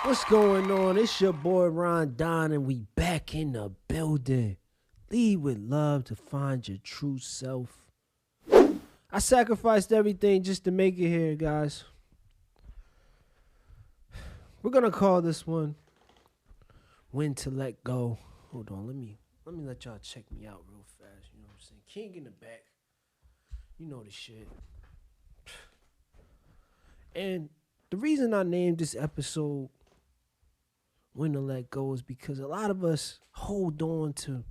What's going on? It's your boy Ron Don, and we back in the building. Lead with love to find your true self. I sacrificed everything just to make it here, guys. We're gonna call this one "When to Let Go." Hold on, let me let y'all check me out real fast. You know what I'm saying? King in the back. You know the shit. And the reason I named this episode "When to Let Go" is because a lot of us hold on to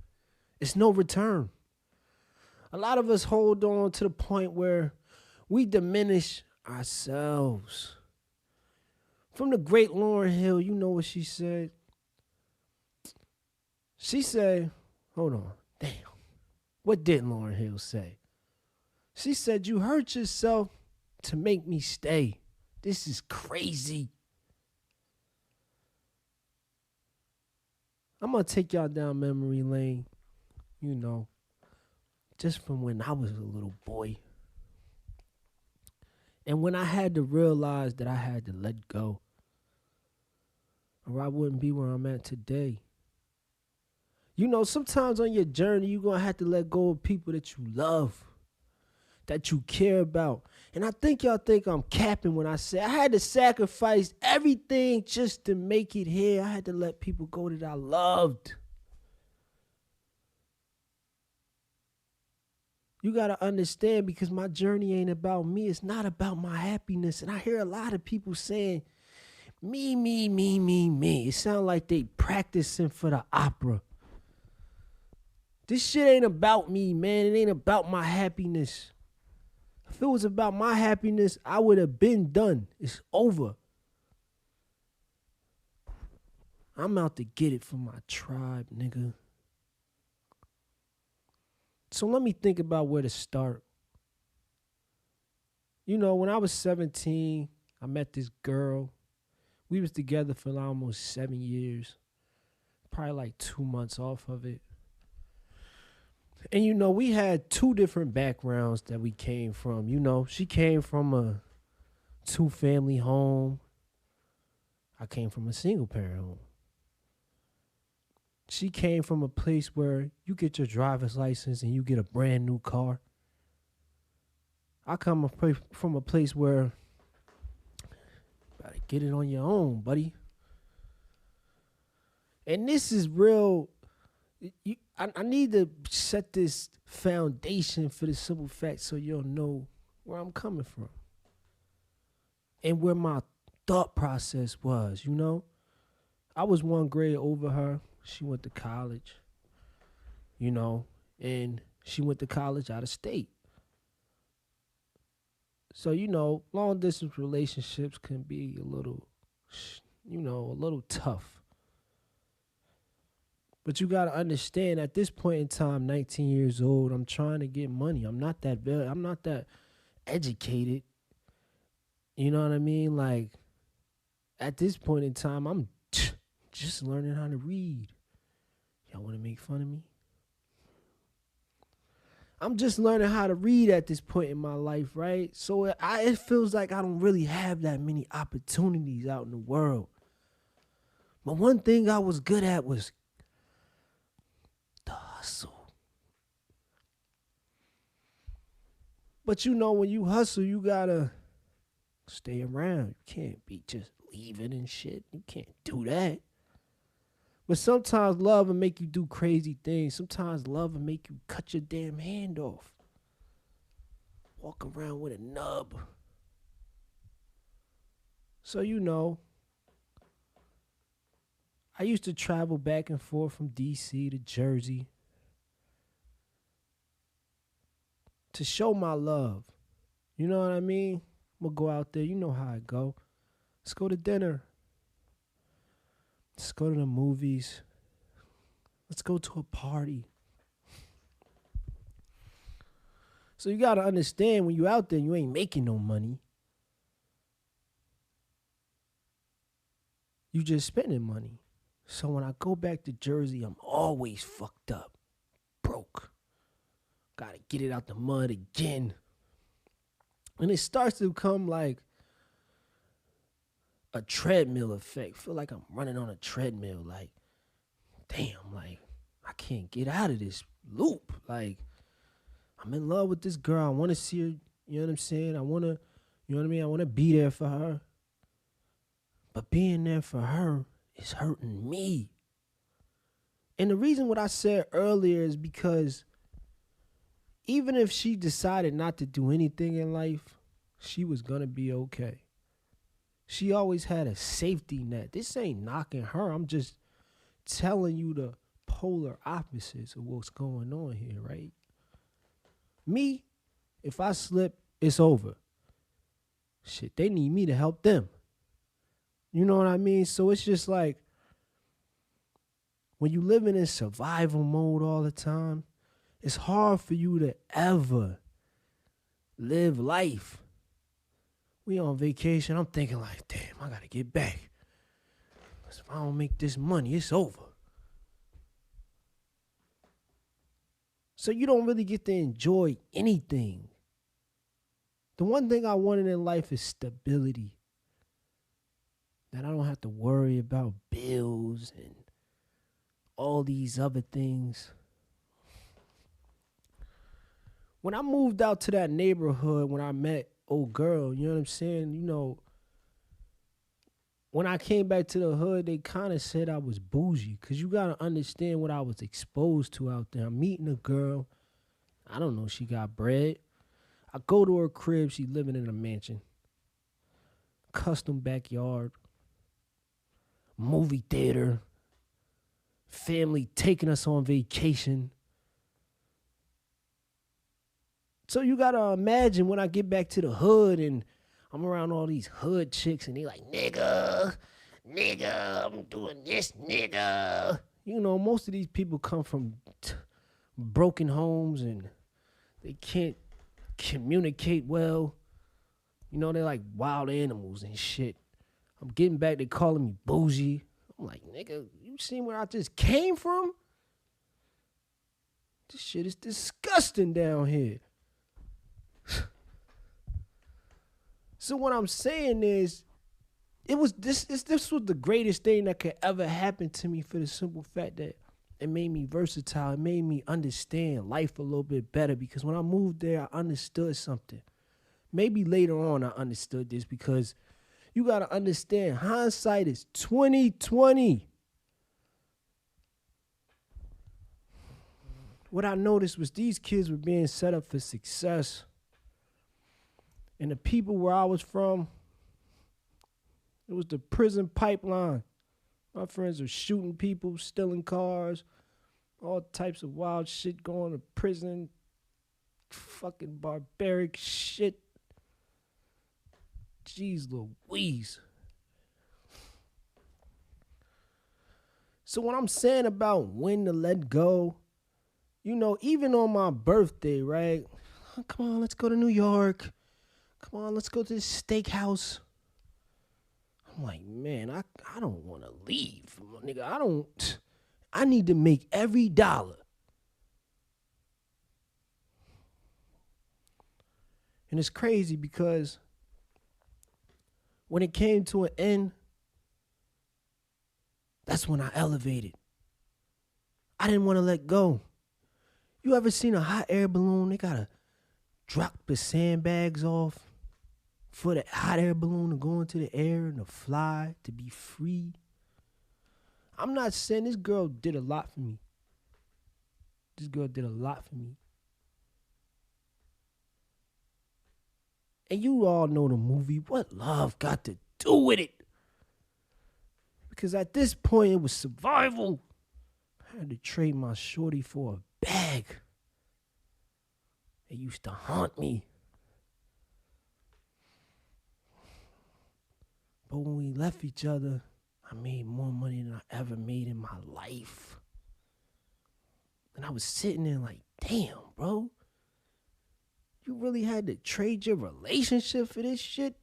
it's no return. A lot of us hold on to the point where we diminish ourselves. From the great Lauryn Hill, you know what she said? She said, hold on, damn. What did Lauryn Hill say? She said, "You hurt yourself to make me stay. This is crazy." I'm going to take y'all down memory lane, you know, just from when I was a little boy. And when I had to realize that I had to let go, or I wouldn't be where I'm at today. You know, sometimes on your journey, you're going to have to let go of people that you love, that you care about. And I think y'all think I'm capping when I say I had to sacrifice everything just to make it here. I had to let people go that I loved. You got to understand, because my journey ain't about me. It's not about my happiness. And I hear a lot of people saying, me, me, me, me, me. It sounds like they practicing for the opera. This shit ain't about me, man. It ain't about my happiness. If it was about my happiness, I would have been done. It's over. I'm out to get it for my tribe, nigga. So let me think about where to start. You know, when I was 17, I met this girl. We was together for almost 7 years. Probably like 2 months off of it. And you know, we had two different backgrounds that we came from. You know, she came from a 2-family home. I came from a single parent home. She came from a place where you get your driver's license and you get a brand new car. I come from a place where you gotta get it on your own, buddy. And this is real. I need to set this foundation for the simple fact so you'll know where I'm coming from and where my thought process was, you know? I was 1 grade over her. She went to college, you know, and she went to college out of state. So, you know, long distance relationships can be a little, a little tough. But you got to understand, at this point in time, 19 years old, I'm trying to get money. I'm not that educated. You know what I mean? Like, at this point in time, I'm just learning how to read. Y'all want to make fun of me? I'm just learning how to read at this point in my life, right? So it feels like I don't really have that many opportunities out in the world. But one thing I was good at was the hustle. But you know, when you hustle, you gotta stay around. You can't be just leaving and shit. You can't do that. But sometimes love will make you do crazy things. Sometimes love will make you cut your damn hand off. Walk around with a nub. So, you know, I used to travel back and forth from DC to Jersey to show my love. You know what I mean? I'm going to go out there. You know how I go. Let's go to dinner. Let's go to the movies. Let's go to a party. So you got to understand, when you out there, you ain't making no money. You just spending money. So when I go back to Jersey, I'm always fucked up. Broke. Got to get it out the mud again. And it starts to become like a treadmill effect. Feel like I'm running on a treadmill. Like, damn, like I can't get out of this loop. Like, I'm in love with this girl. I want to see her. You know what I'm saying? I want to, you know what I mean? I want to be there for her. But being there for her is hurting me. And the reason what I said earlier is because even if she decided not to do anything in life, she was going to be okay. She always had a safety net. This ain't knocking her. I'm just telling you the polar opposites of what's going on here, right? Me, if I slip, it's over. Shit, they need me to help them. You know what I mean? So it's just like when you living in survival mode all the time, it's hard for you to ever live life. We on vacation, I'm thinking like, damn, I gotta get back. Because if I don't make this money, it's over. So you don't really get to enjoy anything. The one thing I wanted in life is stability. That I don't have to worry about bills and all these other things. When I moved out to that neighborhood, when I met old girl, you know what I'm saying? You know, when I came back to the hood, they kind of said I was bougie. Because you got to understand what I was exposed to out there. I'm meeting a girl. I don't know, she got bread. I go to her crib. She living in a mansion. Custom backyard. Movie theater. Family taking us on vacation. So you got to imagine when I get back to the hood and I'm around all these hood chicks and they like, nigga, I'm doing this, nigga. You know, most of these people come from broken homes and they can't communicate well. You know, they're like wild animals and shit. I'm getting back, they calling me bougie. I'm like, nigga, you seen where I just came from? This shit is disgusting down here. So what I'm saying is, this was the greatest thing that could ever happen to me for the simple fact that it made me versatile. It made me understand life a little bit better because when I moved there, I understood something. Maybe later on I understood this because you got to understand hindsight is 20/20. What I noticed was these kids were being set up for success. And the people where I was from, it was the prison pipeline. My friends are shooting people, stealing cars, all types of wild shit going to prison. Fucking barbaric shit. Jeez Louise. So what I'm saying about when to let go, you know, even on my birthday, right? Come on, let's go to New York. Come on, let's go to this steakhouse. I'm like, man, I don't want to leave. Nigga, I need to make every dollar. And it's crazy because when it came to an end, that's when I elevated. I didn't want to let go. You ever seen a hot air balloon? They got to drop the sandbags off for the hot air balloon to go into the air and to fly, to be free. I'm not saying this girl did a lot for me. This girl did a lot for me. And you all know the movie, What Love Got to Do With It? Because at this point, it was survival. I had to trade my shorty for a bag. It used to haunt me. But when we left each other, I made more money than I ever made in my life. And I was sitting there like, damn, bro. You really had to trade your relationship for this shit?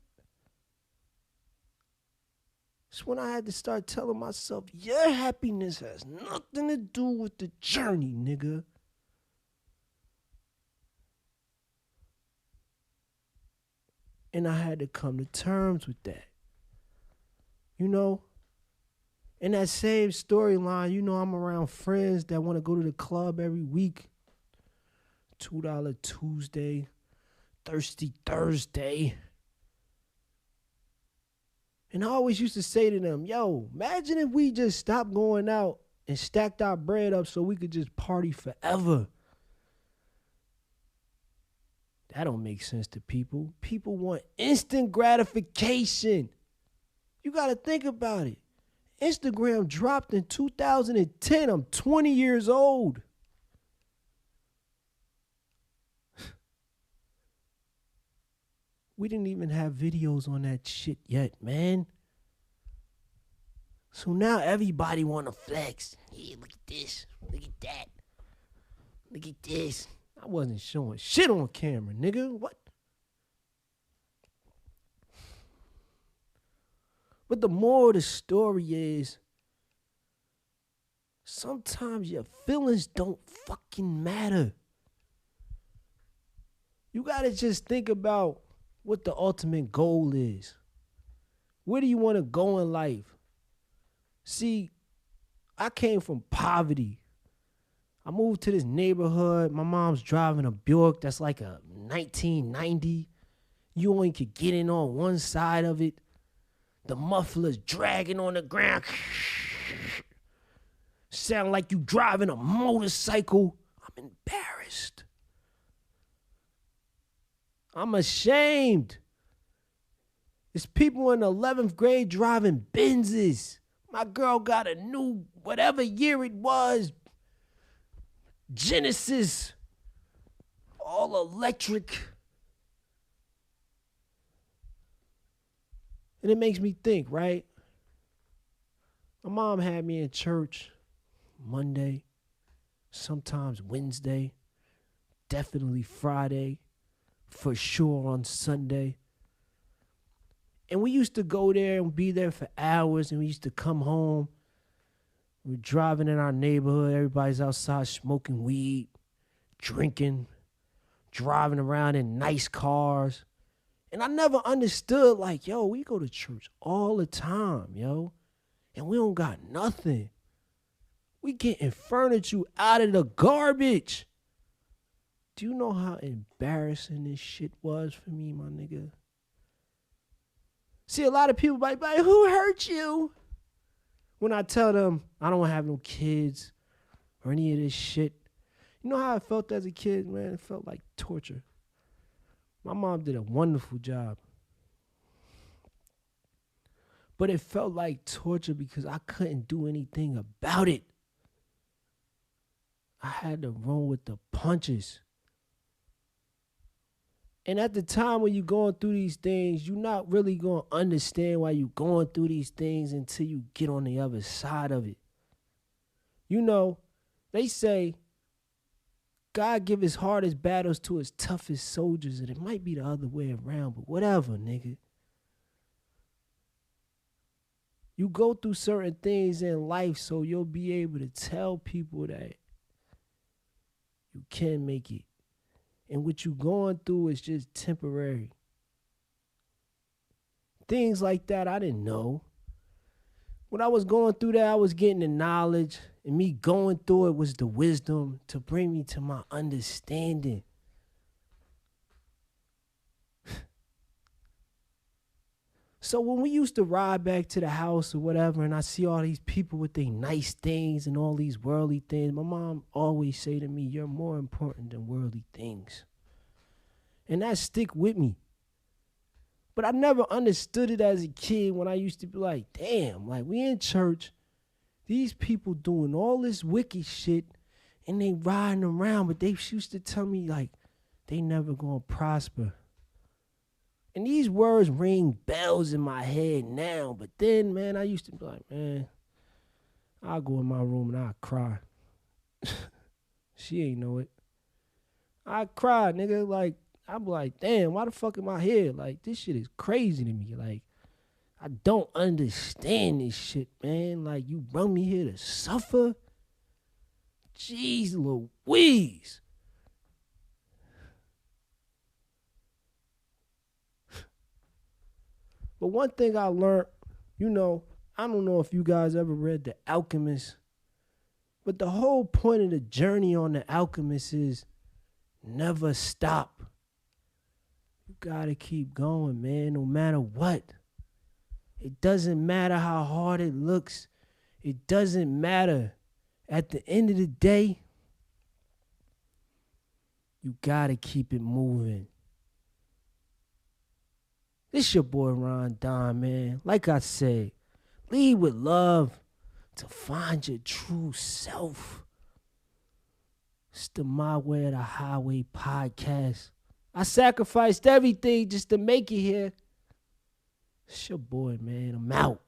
It's when I had to start telling myself, your happiness has nothing to do with the journey, nigga. And I had to come to terms with that. You know, in that same storyline, you know, I'm around friends that want to go to the club every week. $2 Tuesday, Thirsty Thursday. And I always used to say to them, yo, imagine if we just stopped going out and stacked our bread up so we could just party forever. That don't make sense to people. People want instant gratification. You got to think about it. Instagram dropped in 2010. I'm 20 years old. We didn't even have videos on that shit yet, man. So now everybody want to flex. Yeah, look at this. Look at that. Look at this. I wasn't showing shit on camera, nigga. What? But the moral of the story is, sometimes your feelings don't fucking matter. You gotta just think about what the ultimate goal is. Where do you want to go in life? See, I came from poverty. I moved to this neighborhood. My mom's driving a Buick that's like a 1990. You only could get in on one side of it. The muffler's dragging on the ground. Sound like you driving a motorcycle. I'm embarrassed. I'm ashamed. There's people in the 11th grade driving Benzes. My girl got a new, whatever year it was, Genesis, all electric. And it makes me think, right? My mom had me in church Monday, sometimes Wednesday, definitely Friday, for sure on Sunday. And we used to go there and be there for hours, and we used to come home. We're driving in our neighborhood. Everybody's outside smoking weed, drinking, driving around in nice cars. And I never understood, like, yo, we go to church all the time, yo, and we don't got nothing. We getting furniture out of the garbage. Do you know how embarrassing this shit was for me, my nigga? See, a lot of people like, who hurt you? When I tell them I don't have no kids or any of this shit. You know how I felt as a kid, man? It felt like torture. My mom did a wonderful job. But it felt like torture because I couldn't do anything about it. I had to roll with the punches. And at the time when you're going through these things, you're not really going to understand why you're going through these things until you get on the other side of it. You know, they say God give his hardest battles to his toughest soldiers, and it might be the other way around, but whatever, nigga. You go through certain things in life so you'll be able to tell people that you can make it. And what you're going through is just temporary. Things like that I didn't know. When I was going through that, I was getting the knowledge. And me going through it was the wisdom to bring me to my understanding. So when we used to ride back to the house or whatever, and I see all these people with their nice things and all these worldly things, my mom always say to me, you're more important than worldly things. And that stick with me. But I never understood it as a kid when I used to be like, damn, like we in church, these people doing all this wicked shit and they riding around, but they used to tell me like they never gonna prosper. And these words ring bells in my head now. But then, man, I used to be like, man, I'll go in my room and I'll cry. She ain't know it. I cry, nigga. Like, I'm like, damn, why the fuck am I here? Like, this shit is crazy to me. Like, I don't understand this shit, man. Like, you brought me here to suffer? Jeez Louise. But one thing I learned You know, I don't know if you guys ever read The Alchemist, but the whole point of the journey on The Alchemist is never stop. You gotta keep going, man, no matter what. It doesn't matter how hard it looks. It doesn't matter. At the end of the day, you gotta keep it moving. This your boy Ron Don, man. Like I said, lead with love to find your true self. It's the My Way or the Highway podcast. I sacrificed everything just to make it here. It's your boy, man. I'm out.